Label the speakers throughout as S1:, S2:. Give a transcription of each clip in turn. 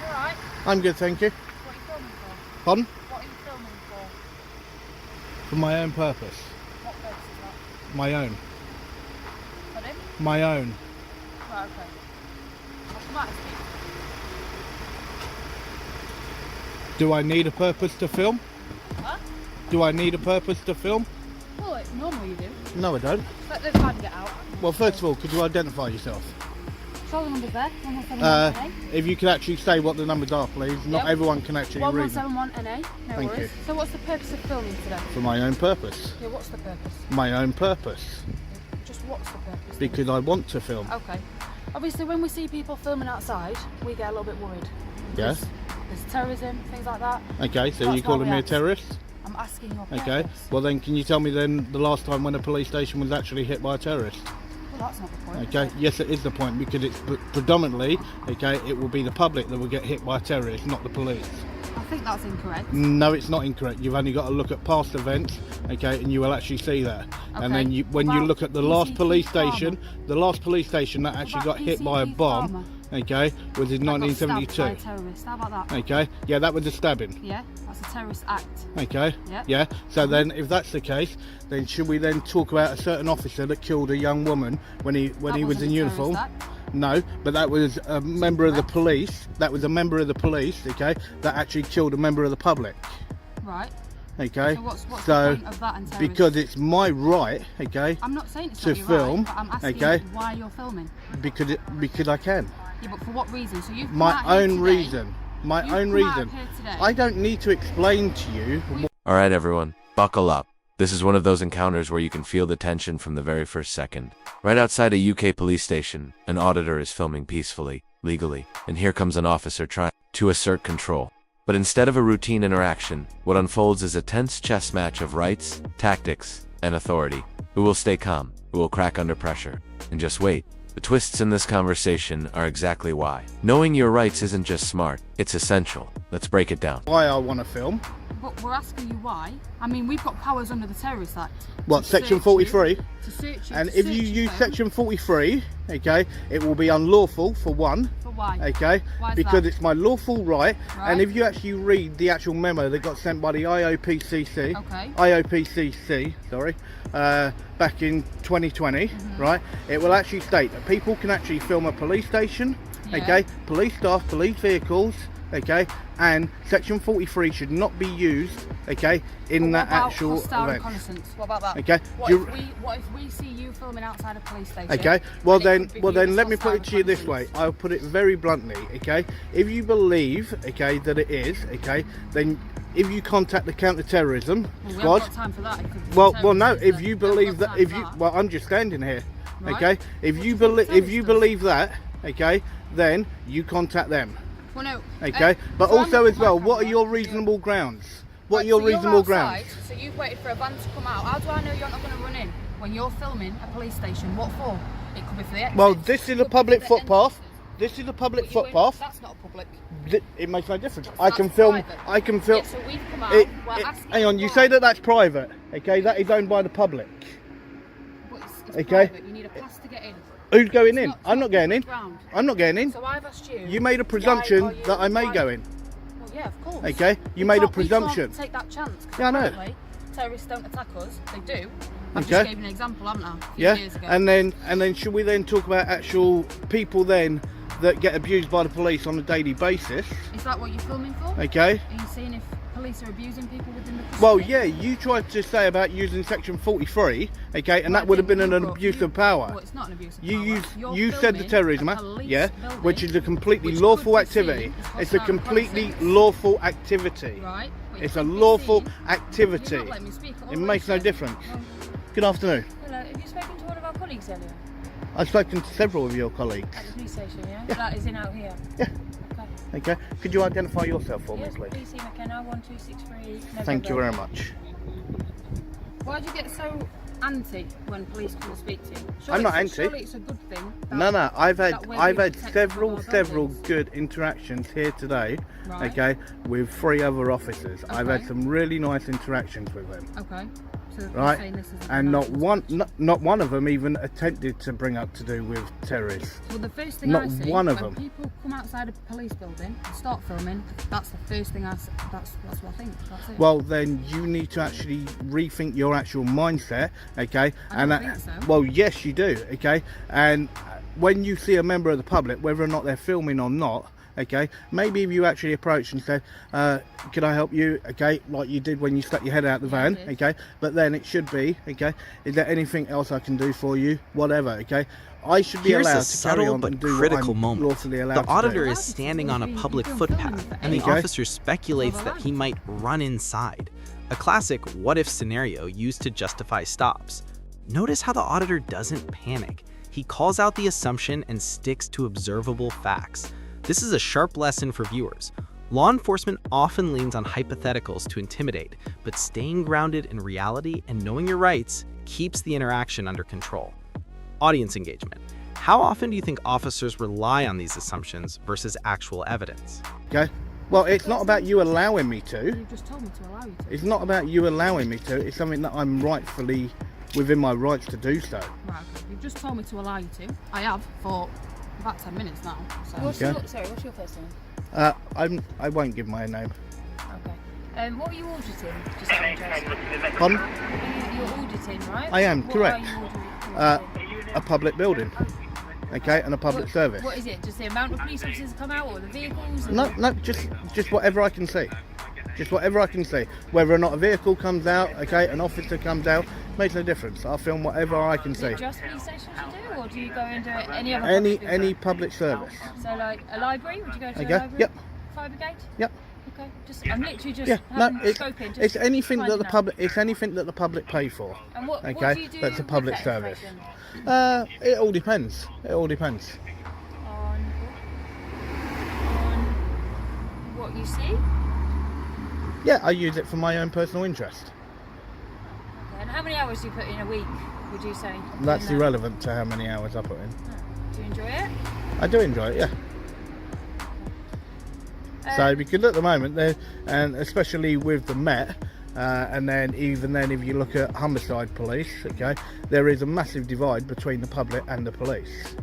S1: alright?
S2: I'm good, thank you.
S1: What are you filming for?
S2: Pardon?
S1: What are you filming for?
S2: For my own purpose.
S1: What purpose is that?
S2: My own.
S1: Pardon?
S2: My own.
S1: Right, okay. What's the matter, Steve?
S2: Do I need a purpose to film?
S1: What?
S2: Do I need a purpose to film?
S1: Well, normally you do.
S2: No, I don't.
S1: Let the van get out.
S2: Well, first of all, could you identify yourself?
S1: Show the numbers there. 1171 NA.
S2: If you could actually say what the numbers are, please. Not
S1: Yep.
S2: everyone can actually read them.
S1: 1171 NA. No
S2: Thank
S1: worries.
S2: you.
S1: So what's the purpose of filming today?
S2: For my own purpose.
S1: Yeah, what's the purpose?
S2: My own purpose.
S1: Just what's the purpose?
S2: Because I want to film.
S1: Okay. Obviously, when we see people filming outside, we get a little bit worried.
S2: Yes.
S1: There's terrorism, things like that.
S2: Okay, so
S1: That's
S2: you're calling
S1: why we
S2: me a
S1: asked.
S2: terrorist?
S1: I'm asking your purpose.
S2: Okay. Well then, can you tell me then the last time when a police station was actually hit by a terrorist?
S1: Well, that's not the point.
S2: Okay. Yes, it is the point, because it's predominantly, okay, it will be the public that will get hit by a terrorist, not the police.
S1: I think that's incorrect.
S2: No, it's not incorrect. You've only got to look at past events, okay, and you will actually see that. And then
S1: Okay.
S2: when you
S1: Well,
S2: look at the
S1: PCP
S2: last police
S1: farmer.
S2: station, the last police station that actually
S1: about
S2: got hit by a
S1: PCP
S2: bomb,
S1: farmer?
S2: okay, was in
S1: That got stabbed by a
S2: 1972.
S1: terrorist. How about that?
S2: Okay, yeah, that was a stabbing.
S1: Yeah, that's a terrorist act.
S2: Okay,
S1: Yeah.
S2: yeah. So then, if that's the case, then should we then talk about a certain officer that killed a young woman when he
S1: That
S2: was
S1: wasn't
S2: in
S1: a
S2: uniform?
S1: terrorist act.
S2: No, but that was a member of the police. That was a member of the police, okay, that actually killed a member of the public.
S1: Right.
S2: Okay.
S1: So what's the
S2: So,
S1: point of that and terrorist?
S2: because it's my right, okay,
S1: I'm not saying it's
S2: to
S1: not your
S2: film,
S1: right, but I'm asking
S2: okay,
S1: why you're filming.
S2: because I can.
S1: Yeah, but for what reason? So you've come
S2: My
S1: out here
S2: own
S1: today-
S2: reason. My
S1: you've
S2: own
S1: come out
S2: reason.
S1: here today-
S2: I don't need to explain to you.
S3: Alright everyone, buckle up. This is one of those encounters where you can feel the tension from the very first second. Right outside a UK police station, an auditor is filming peacefully, legally, and here comes an officer trying to assert control. But instead of a routine interaction, what unfolds is a tense chess match of rights, tactics, and authority. Who will stay calm? Who will crack under pressure? And just wait. The twists in this conversation are exactly why. Knowing your rights isn't just smart, it's essential. Let's break it down.
S2: Why I want to film.
S1: But we're asking you why. I mean, we've got powers under the Terrorist Act.
S2: What,
S1: to
S2: section
S1: search
S2: 43?
S1: you, to search you,
S2: And
S1: to
S2: if
S1: search
S2: you
S1: your
S2: use
S1: phone.
S2: section 43, okay, it will be unlawful for one.
S1: For why?
S2: Okay,
S1: Why is
S2: because
S1: that?
S2: it's my lawful right,
S1: Right.
S2: and if you actually read the actual memo that got sent by the IOPC,
S1: Okay.
S2: IOPCC, sorry, back in 2020, right, it will actually state that people can actually film a police station,
S1: Yeah.
S2: okay, police staff, police vehicles, okay, and section 43 should not be used, okay, in
S1: But
S2: that
S1: what about
S2: actual
S1: hostile
S2: event.
S1: reconnaissance? What about that?
S2: Okay.
S1: What
S2: You-
S1: if we see you filming outside a police station?
S2: Okay, well
S1: and it
S2: then,
S1: could be
S2: well
S1: viewed
S2: then,
S1: as
S2: let me put
S1: hostile
S2: it to you this way.
S1: reconnaissance?
S2: I'll put it very bluntly. Okay, if you believe, okay, that it is, okay, then if you contact the counter-terrorism
S1: Well, we
S2: squad.
S1: haven't got time for that. It could be
S2: Well, no.
S1: terrorism,
S2: If
S1: so
S2: you
S1: we haven't
S2: believe
S1: got
S2: that,
S1: time
S2: if
S1: for
S2: you,
S1: that.
S2: well, I'm just standing here.
S1: Right.
S2: Okay, if
S1: What
S2: you
S1: do you
S2: believe,
S1: think
S2: if you
S1: terrorism?
S2: believe that, okay, then you contact them.
S1: Well, no.
S2: Okay, but
S1: so I'm
S2: also
S1: looking
S2: as well,
S1: at my
S2: what are
S1: camera,
S2: your
S1: you-
S2: reasonable grounds? What are
S1: Right,
S2: your
S1: so you're
S2: reasonable
S1: outside,
S2: grounds?
S1: So you've waited for a van to come out. How do I know you're not going to run in when you're filming a police station? What for? It could be for the exits.
S2: Well, this is
S1: it
S2: a
S1: could be
S2: public
S1: for the
S2: footpath.
S1: entrances.
S2: This is a public
S1: But you ain't-
S2: footpath.
S1: That's not a public.
S2: It makes no difference.
S1: That's
S2: I can film.
S1: private.
S2: I can film.
S1: Yeah, so we've come out. We're asking
S2: Hang on, you
S1: why.
S2: say that that's private, okay? That is owned by the public.
S1: But it's
S2: Okay.
S1: private. You need a pass to get in.
S2: Who's going
S1: It's
S2: in?
S1: not-
S2: I'm not getting in.
S1: public ground.
S2: I'm not getting in.
S1: So I've asked you.
S2: You made a
S1: why
S2: presumption
S1: are you-
S2: that I may
S1: why-
S2: go in.
S1: Well, yeah, of course.
S2: Okay, you
S1: We
S2: made a
S1: can't- we can't
S2: presumption.
S1: take that chance. 'Cause
S2: Yeah, I know.
S1: apparently Terrorists don't attack us. They do. I
S2: Okay.
S1: just gave you an example, haven't I? A few
S2: Yeah,
S1: years ago.
S2: and then should we then talk about actual people then that get abused by the police on a daily basis?
S1: Is that what you're filming for?
S2: Okay.
S1: Are you seeing if police are abusing people within the custody?
S2: Well, yeah, you tried to say about using section 43, okay, and
S1: Well,
S2: that would have been
S1: you
S2: an
S1: brought-
S2: abuse
S1: you-
S2: of power.
S1: Well, it's not an abuse of
S2: You
S1: power.
S2: use
S1: You're
S2: you said the
S1: filming
S2: terrorism
S1: a
S2: act,
S1: police
S2: yeah,
S1: building,
S2: which is a completely
S1: which
S2: lawful
S1: could be
S2: activity.
S1: seen as
S2: It's a
S1: hostile
S2: completely
S1: reconnaissance.
S2: lawful activity.
S1: Right. But
S2: It's
S1: it
S2: a
S1: could be
S2: lawful
S1: seen-
S2: activity.
S1: You're not letting me speak at all,
S2: It makes no
S1: are you?
S2: difference.
S1: Well,
S2: Good afternoon.
S1: hello, have you spoken to one of our colleagues earlier?
S2: I've spoken to several of your colleagues.
S1: At the police station, yeah?
S2: Yeah.
S1: That is in out here.
S2: Yeah.
S1: Okay.
S2: Okay. Could you identify yourself for
S1: Yes,
S2: me, please?
S1: PC McKenna 1263.
S2: Thank you very much.
S1: Why do you get so anti when police come and speak to you?
S2: I'm not anti.
S1: Surely it's a good thing. that-
S2: No, I've had
S1: that way
S2: I've
S1: we
S2: had
S1: protect
S2: several
S1: our buildings.
S2: good interactions here today.
S1: Right.
S2: Okay, with 3 other officers. I've had
S1: Okay.
S2: some really nice interactions with them.
S1: Okay. So you're
S2: right?
S1: saying this isn't
S2: And
S1: allowed.
S2: not one of them even attempted to bring up to do with terrorists.
S1: Well, the first thing
S2: Not
S1: I see
S2: one of
S1: when
S2: them.
S1: people come outside a police building and start filming, that's the first thing I see. That's what I think. That's it.
S2: Well, then you need to actually rethink your actual mindset, okay?
S1: I don't think so.
S2: Well, yes, you do, okay? And when you see a member of the public, whether or not they're filming or not, okay, maybe if you actually approach and say, can I help you, okay, like you did when you stuck your head out the
S1: Yeah, I
S2: van,
S1: did.
S2: okay, but then it should be, okay, is there anything else I can do for you, whatever, okay? I should be
S4: Here's
S2: allowed
S4: a
S2: to carry
S4: subtle
S2: on
S4: but
S2: and do
S4: critical
S2: what I'm
S4: moment.
S2: lawfully allowed
S4: The
S2: to do.
S4: auditor is standing on a public footpath, and the
S2: Okay.
S4: officer speculates that he might run inside. A classic what-if scenario used to justify stops. Notice how the auditor doesn't panic. He calls out the assumption and sticks to observable facts. This is a sharp lesson for viewers. Law enforcement often leans on hypotheticals to intimidate, but staying grounded in reality and knowing your rights keeps the interaction under control. Audience engagement. How often do you think officers rely on these assumptions versus actual evidence?
S2: Okay, well, it's not about you allowing me to.
S1: You just told me to allow you to.
S2: It's not about you allowing me to. It's something that I'm rightfully within my rights to do so.
S1: Right, okay. You've just told me to allow you to. I have for about 10 minutes now. So.
S2: Okay.
S1: What's your first name?
S2: I won't give my name.
S1: Okay. What are you auditing? Just out of interest.
S2: Pardon?
S1: You're auditing, right?
S2: I am,
S1: What
S2: correct.
S1: Are you auditing?
S2: A public building, okay, and a public service.
S1: What is it? Just the amount of police officers come out, or the vehicles?
S2: No, just whatever I can see. Just whatever I can see. Whether or not a vehicle comes out, okay, an officer comes out, makes no difference. I'll film whatever I can
S1: Is
S2: see.
S1: it just police stations you do, or do you go and do it any other?
S2: Any public service.
S1: So like a library? Would you go to
S2: Okay,
S1: a library?
S2: yep.
S1: Fire brigade?
S2: Yep.
S1: Okay. I'm literally just
S2: Yeah, no,
S1: having scoping. Just
S2: it's anything that the
S1: finding out.
S2: public. It's anything that the public pay for.
S1: And what
S2: okay,
S1: do you do
S2: that's a
S1: with
S2: public
S1: that
S2: service.
S1: information?
S2: It all depends. It all depends.
S1: On what you see?
S2: Yeah, I use it for my own personal interest.
S1: Okay. And how many hours do you put in a week, would you say?
S2: That's
S1: doing that?
S2: irrelevant to how many hours I put in.
S1: Do you enjoy it?
S2: I do enjoy it, yeah. So because at the moment, and especially with the Met, and then even then if you look at homicide police, okay, there is a massive divide between the public and the police.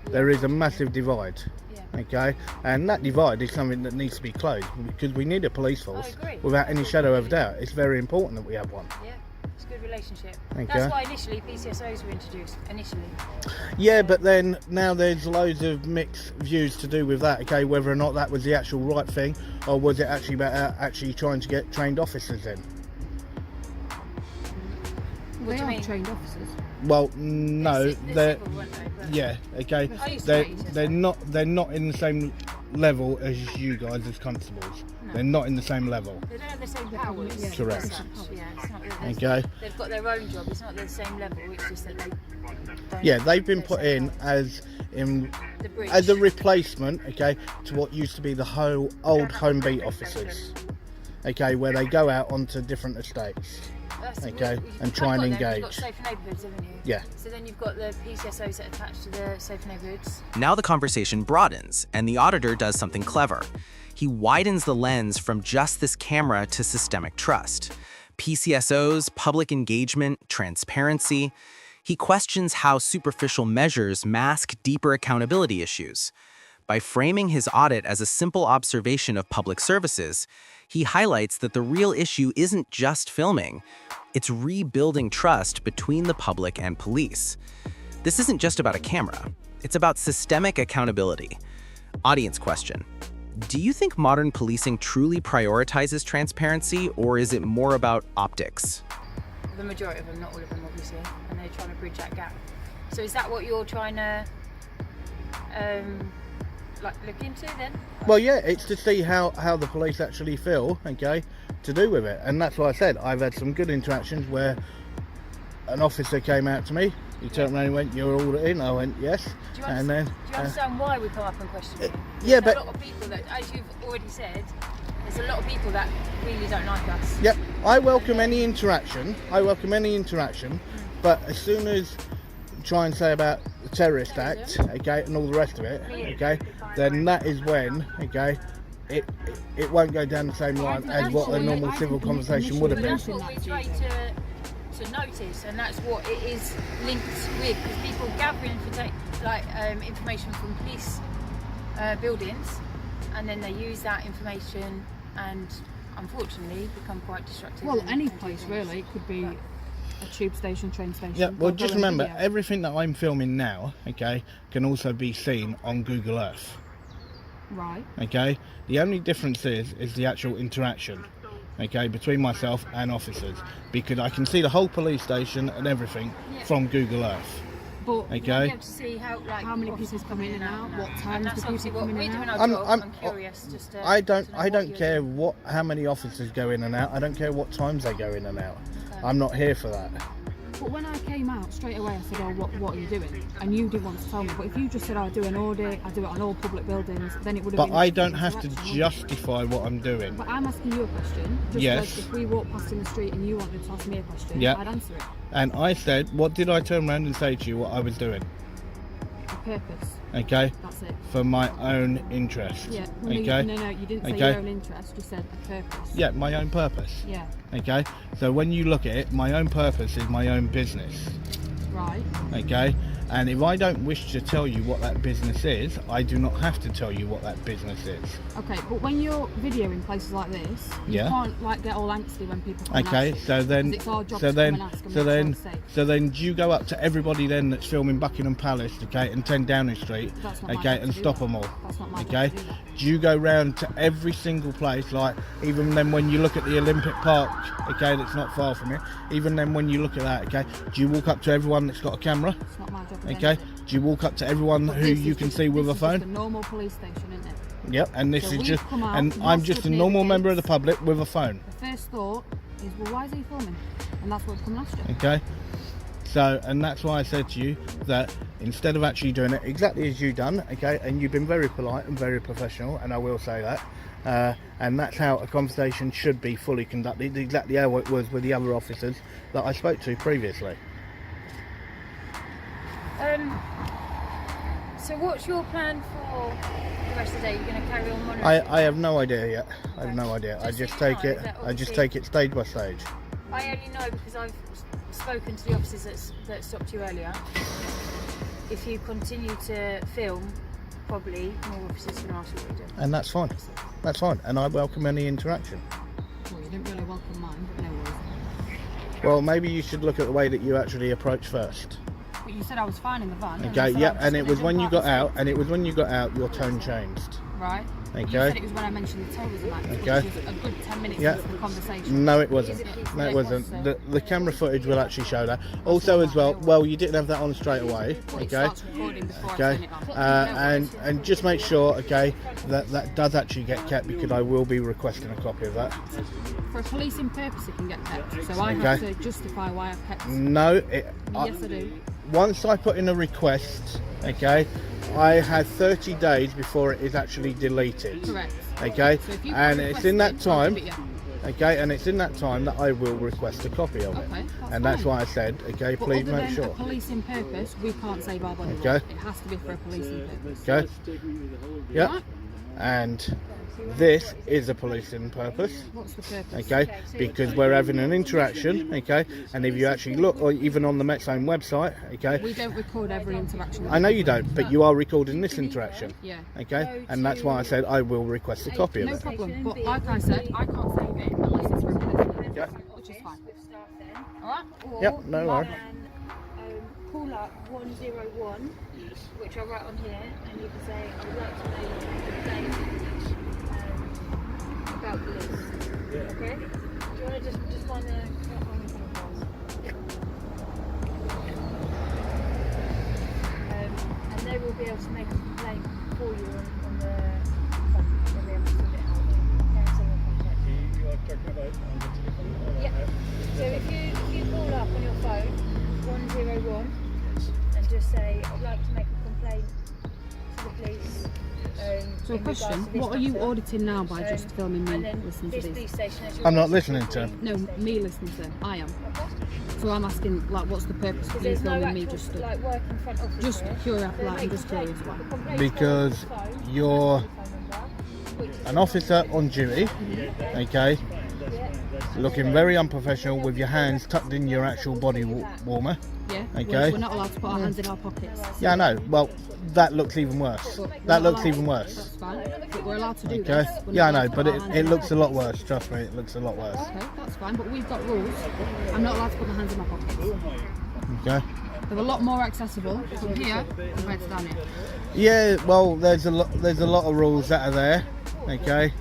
S2: There is a massive divide,
S1: Yeah.
S2: okay, and that divide is something that needs to be closed because we need a police force
S1: agree.
S2: without any shadow of doubt. It's very important that we have one.
S1: Yeah. It's a good relationship.
S2: Okay.
S1: That's why initially PCSOs were introduced. Initially.
S2: Yeah, but then now there's loads of mixed views to do with that, okay, whether or not that was the actual right thing or was it actually about actually trying to get trained officers in.
S1: What do you mean?
S5: trained officers.
S2: Well, no, they're
S1: civil, weren't they? But
S2: yeah, okay.
S1: I used to
S2: They're
S1: hate it,
S2: they're not in the same level as you guys as constables.
S1: No.
S2: They're not in the same level.
S1: They don't have the same powers.
S5: Yeah.
S2: Correct.
S1: as such. Yeah, it's not that
S2: Okay.
S1: They've got their own job. It's not the same level. It's just that they. Don't
S2: Yeah, they've been
S1: have
S2: put
S1: the same
S2: in
S1: powers. The bridge.
S2: as a replacement, okay, to what used to be the whole old home beat officers. Okay, where they go out onto different estates.
S1: That's
S2: okay,
S1: you've
S2: and
S1: got
S2: try and
S1: them, You've got
S2: engage.
S1: safe neighbourhoods, haven't you?
S2: Yeah.
S1: So then you've got the PCSOs that attach to the safe neighbourhoods.
S4: Now the conversation broadens, and the auditor does something clever. He widens the lens from just this camera to systemic trust. PCSOs, public engagement, transparency. He questions how superficial measures mask deeper accountability issues. By framing his audit as a simple observation of public services, he highlights that the real issue isn't just filming, it's rebuilding trust between the public and police. This isn't just about a camera, it's about systemic accountability. Audience question: do you think modern policing truly prioritizes transparency, or is it more about optics?
S1: The majority of them, not all of them, obviously, and they're trying to bridge that gap. So is that what you're trying to look into then?
S2: Well, yeah, it's to see how the police actually feel, okay, to do with it. And that's why I said I've had some good interactions where an officer came out to me, he turned around and went, "You're auditing?" I went, "Yes."
S1: Do you,
S2: And then,
S1: do you understand why we come up and question you?
S2: yeah,
S1: There's
S2: but-
S1: a lot of people that, as you've already said, there's a lot of people that really don't like us.
S2: yep, I welcome any interaction. But as soon as you try and say about the terrorist act, okay, and all the rest of it, okay, then that is when, okay, it won't go down the same line as what a normal civil conversation would have been.
S1: That's what we try to to notice, and that's what it is linked with, because people gathering information from police buildings, and then they use that information and unfortunately become quite destructive.
S5: Well, any place really. It could be a tube station, train station.
S2: Yeah, well,
S5: or
S2: just
S5: film
S2: remember,
S5: video.
S2: everything that I'm filming now, okay, can also be seen on Google Earth.
S5: Right.
S2: Okay, the only difference is the actual interaction, okay, between myself and officers, because I can see the whole police station and everything from Google Earth.
S5: But
S1: You'll be
S2: Okay.
S1: able to see how
S5: many people come in and out, what times
S1: that's
S5: the
S1: obviously
S5: people
S1: what
S5: come
S1: we're
S5: in and
S1: doing
S5: out.
S1: our job.
S2: I'm-
S1: I'm curious just to
S2: I
S1: to know
S2: don't
S1: what
S2: care
S1: you're
S2: how many officers go in and out. I don't care what times they go in and out.
S1: Okay.
S2: I'm not here for that.
S5: But when I came out straight away, I said, "Oh, what are you doing?" And you didn't want to tell me. But if you just said, "I do an audit, I do it on all public buildings," then it would have
S2: But
S5: been.
S2: I don't have to
S5: interaction, wouldn't it?
S2: justify what I'm doing.
S5: But I'm asking you a question. Just
S2: Yes.
S5: like if we walked past in the street and you wanted to ask me a question,
S2: Yeah.
S5: I'd answer it.
S2: And I said, what did I turn around and say to you what I was doing?
S5: A purpose.
S2: Okay,
S5: That's it.
S2: for my own interest.
S5: Yeah.
S2: Okay.
S5: No, you didn't say
S2: Okay.
S5: your own interest. You said a purpose.
S2: Yeah, my own purpose.
S5: Yeah.
S2: Okay, so when you look at it, my own purpose is my own business.
S5: Right.
S2: Okay, and if I don't wish to tell you what that business is, I do not have to tell you what that business is.
S5: Okay, but when you're videoing places like this, you
S2: Yeah.
S5: can't like get all angsty when people come and
S2: Okay,
S5: ask you,
S2: so then,
S5: 'cause it's our job
S2: so
S5: to
S2: then,
S5: come and ask and
S2: so
S5: make
S2: then,
S5: sure it's safe.
S2: so then, do you go up to everybody then that's filming Buckingham Palace, okay, and 10 Downing Street,
S5: That's not my
S2: okay,
S5: job
S2: and
S5: to do
S2: stop
S5: that.
S2: them all,
S5: That's not my job
S2: okay?
S5: to do that.
S2: Do you go round to every single place, like even then when you look at the Olympic Park, okay, that's not far from here, even then when you look at that, okay, do you walk up to everyone that's got a camera,
S5: It's not my job. to do
S2: okay?
S5: anything.
S2: Do you walk up to everyone
S5: But
S2: who
S5: this
S2: you
S5: is
S2: can
S5: just-
S2: see with a
S5: this is just
S2: phone?
S5: a normal police station, isn't it?
S2: Yep, and this
S5: So
S2: is
S5: we've
S2: just,
S5: come out,
S2: and
S5: we've
S2: I'm
S5: stood
S2: just a
S5: near
S2: normal
S5: the
S2: member of the
S5: gates.
S2: public with a phone,
S5: The first thought is, well, why is he filming? And that's what come last year.
S2: okay? So, and that's why I said to you that instead of actually doing it exactly as you done, okay, and you've been very polite and very professional, and I will say that, and that's how a conversation should be fully conducted, exactly how it was with the other officers that I spoke to previously.
S1: So what's your plan for the rest of the day? You're going to carry on monitoring?
S2: I have no idea yet. I have no idea. I
S1: Just
S2: just
S1: so you
S2: take
S1: know
S2: it.
S1: that
S2: I just
S1: obviously-
S2: take it stage by stage.
S1: I only know because I've spoken to the officers that stopped you earlier. If you continue to film, probably more officers are going to ask you what you're doing.
S2: And that's fine. That's fine. And I welcome any interaction.
S5: Well, you didn't really welcome mine, but no worries.
S2: Well, maybe you should look at the way that you actually approach first.
S5: But you said I was fine in the van. and I
S2: Okay,
S5: said
S2: yeah,
S5: I was
S2: and it
S5: gonna
S2: was
S5: jump
S2: when you
S5: out
S2: got
S5: the
S2: out,
S5: street.
S2: and it was when you got out, your tone changed.
S5: Right. You
S2: Okay.
S5: said it was when I mentioned the Terrorism Act,
S2: Okay.
S5: which was a good 10 minutes
S2: Yeah.
S5: into the conversation.
S2: No, it wasn't. No, it wasn't. The camera footage will actually show that. Also, as well, you didn't have that on straight away.
S5: Well, it
S2: Okay.
S5: starts recording before I
S2: Okay.
S5: turn it on.
S2: And just make sure, okay, that does actually get kept, because I will be requesting a copy of that.
S5: For a policing purpose, it can get kept. So I have
S2: Okay.
S5: to justify why I've kept.
S2: No,
S5: Yes, I do.
S2: once I put in a request, okay, I had 30 days before it is actually deleted.
S5: Correct.
S2: Okay,
S5: So if you
S2: and
S5: put a
S2: it's in that
S5: request in, I'll
S2: time.
S5: give it you.
S2: Okay, and it's in that time that I will request a copy of it.
S5: Okay, that's
S2: And that's
S5: fine.
S2: why I said, okay,
S5: But
S2: please
S5: other
S2: make
S5: than
S2: sure.
S5: a policing purpose, we can't save our body.
S2: Okay.
S5: It has to be for a policing purpose.
S2: Okay. Yep.
S5: Right?
S2: And this is a policing purpose.
S5: What's the purpose?
S2: Okay, because we're having an interaction. Okay, and if you actually look, or even on the Met Zone website, okay,
S5: We don't record every interaction.
S2: I know you don't, but you are recording this interaction.
S5: Yeah.
S2: Okay, and that's why I said I will request a copy of
S5: No
S2: it.
S5: problem. But like I said, I can't save it unless it's for a policing
S2: Yeah.
S5: purpose, which is fine. Alright?
S2: Yep, no worries.
S1: Call up 101, which I'll write on here, and you can say, I would like to know about this. Okay? Do you want to just find the and they will be able to make a complaint for you on the phone. They'll be able to sort it out. Okay, so we'll contact you.
S6: You are talking about on the telephone?
S1: Yeah. So if you call up on your phone 101 and just say, I'd like to make a complaint to the police.
S5: So a
S1: in regards
S5: question,
S1: to this
S5: what are you
S1: matter.
S5: auditing now by just filming
S1: And
S5: me
S1: then
S5: listening to
S1: this
S5: this?
S1: police station has
S2: I'm not
S1: your
S2: listening to him.
S5: No, me listening to them. I am. So I'm asking, like, what's the purpose of
S1: Because
S5: you
S1: there's no
S5: filming me
S1: actual
S5: just to...
S1: like working front office
S5: Just
S1: here.
S5: curious,
S1: So
S5: like,
S1: they
S5: I'm just
S1: make
S5: curious why.
S1: the complaints
S2: Because
S1: on the phone,
S2: you're
S1: telephone number, which is
S2: an officer on duty. Okay,
S1: yeah,
S2: looking very unprofessional with your hands tucked in your actual body warmer.
S5: Yeah.
S2: Okay.
S5: We're not allowed to put our hands in our pockets.
S2: Yeah, I know. Well, that looks even worse.
S5: But we're
S2: That
S5: not
S2: looks
S5: allowed-
S2: even worse.
S5: That's fine. But we're allowed to do
S2: Okay.
S5: this. We're
S2: Yeah, I
S5: not allowed
S2: know,
S5: to
S2: but
S5: put our hands
S2: it
S5: in
S2: looks a
S5: our
S2: lot worse. Trust me, it looks a lot worse.
S5: pockets. Okay, that's fine. But we've got rules. I'm not allowed to put my hands in my pockets.
S2: Okay.
S5: They're a lot more accessible from here compared to down here.
S2: Yeah, well, there's a lot of rules that are there. Okay.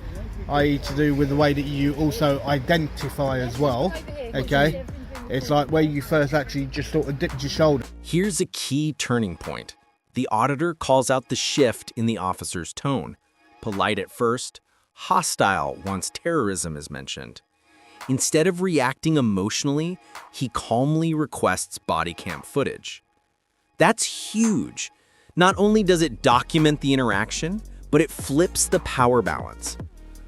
S2: I.e. to do with the way that you also identify as well. Okay. It's like where you first actually just sort of dipped your shoulder.
S4: Here's a key turning point. The auditor calls out the shift in the officer's tone. Polite at first, hostile once terrorism is mentioned. Instead of reacting emotionally, he calmly requests body cam footage. That's huge. Not only does it document the interaction, but it flips the power balance.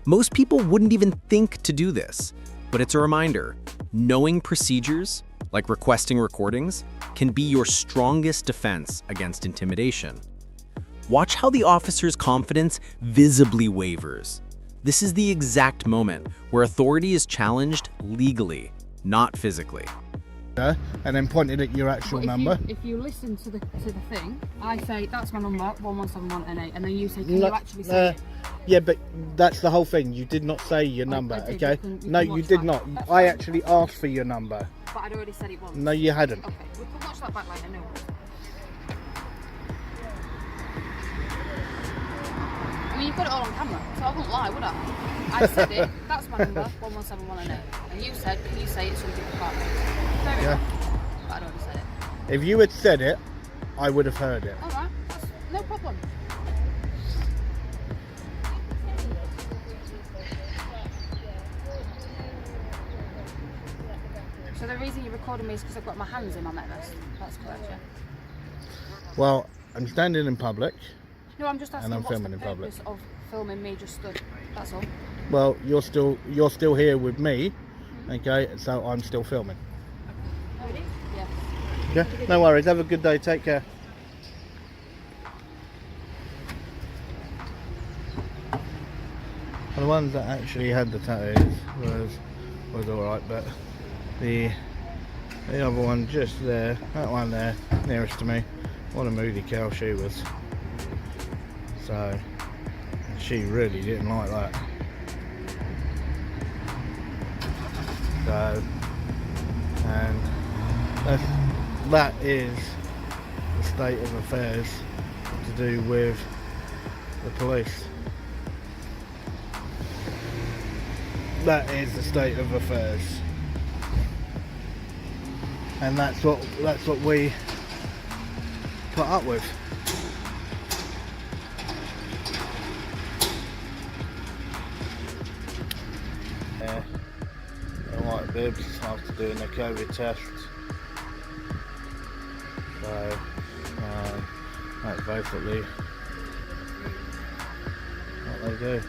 S4: Most people wouldn't even think to do this, but it's a reminder. Knowing procedures, like requesting recordings, can be your strongest defense against intimidation. Watch how the officer's confidence visibly wavers. This is the exact moment where authority is challenged legally, not physically.
S2: And then pointed at your actual
S5: But
S2: number.
S5: If you listen to the thing, I say that's my number 1171NA, and then you say, can you actually say it?
S2: Yeah, but that's the whole thing. You did not say your number,
S5: I did.
S2: okay?
S5: You can
S2: No,
S5: watch
S2: you did
S5: that.
S2: not.
S5: That's
S2: I
S5: fine.
S2: actually asked for your number.
S5: But I'd already said it once.
S2: No, you hadn't.
S5: Okay, we can watch that back later. No worries. I mean, you've got it all on camera, so I wouldn't lie, would I? I said it. That's my number 1171NA, and you said, can you say it's something apart? Fair
S2: Yeah.
S5: enough. But I'd already said it.
S2: If you had said it, I would have heard it.
S5: All right, that's no problem. So the reason you're recording me is because I've got my hands in my neck vest. That's correct, yeah?
S2: Well, I'm standing in public.
S5: No, I'm just asking
S2: I'm
S5: what's
S2: filming
S5: the
S2: in public.
S5: purpose of filming me just stood. That's all.
S2: Well, you're still here with me, okay? So I'm still filming.
S5: Oh, it is? Yeah.
S2: Yeah, no worries. Have a good day. Take care. The ones that actually had the tattoos was all right, but the other one just there, that one there, nearest to me, what a moody cow she was. So she really didn't like that. So, and that is the state of affairs to do with the police. That is the state of affairs, and that's what we put up with. Yeah, alright, bibs, after doing the COVID test. So that's basically what they do.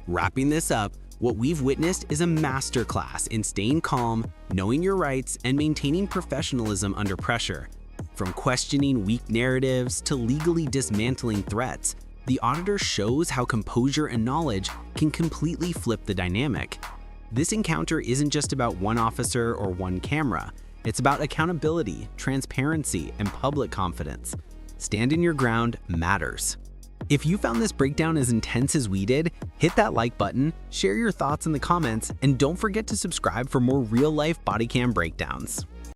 S4: Wrapping this up, what we've witnessed is a masterclass in staying calm, knowing your rights, and maintaining professionalism under pressure. From questioning weak narratives to legally dismantling threats, the auditor shows how composure and knowledge can completely flip the dynamic. This encounter isn't just about one officer or one camera. It's about accountability, transparency, and public confidence. Standing your ground matters. If you found this breakdown as intense as we did, hit that like button, share your thoughts in the comments, and don't forget to subscribe for more real-life body cam breakdowns.